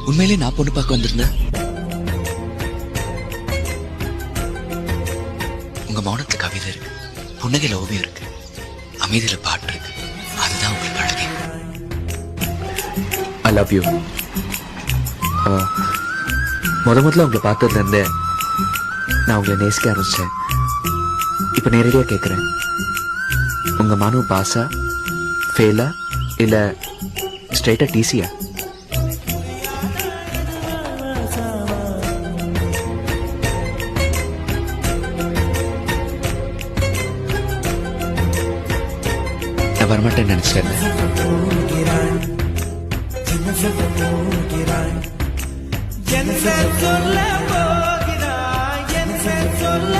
உண்மையிலே நான் பொண்ணு பார்க்க வந்திருந்தேன். உங்க மௌனத்துல கவிதை இருக்கு, புன்னகையில ஓவியம் இருக்கு, அமைதியில பாட்டு இருக்கு. அதுதான் உங்களுக்கு அழகே. I love you. முதல்ல உங்களை பார்த்ததுல இருந்து நான் உங்களை நேசிக்க ஆரம்பிச்சேன். இப்ப நேரடியா கேட்கிறேன், உங்க மனு பாஸா ஃபெயிலா இல்ல ஸ்ட்ரைட்டா டிசியா? நான் வரமாட்டேன்னு நினைச்சிட்டேன். சொல்ல போகிறாய், சொல்ல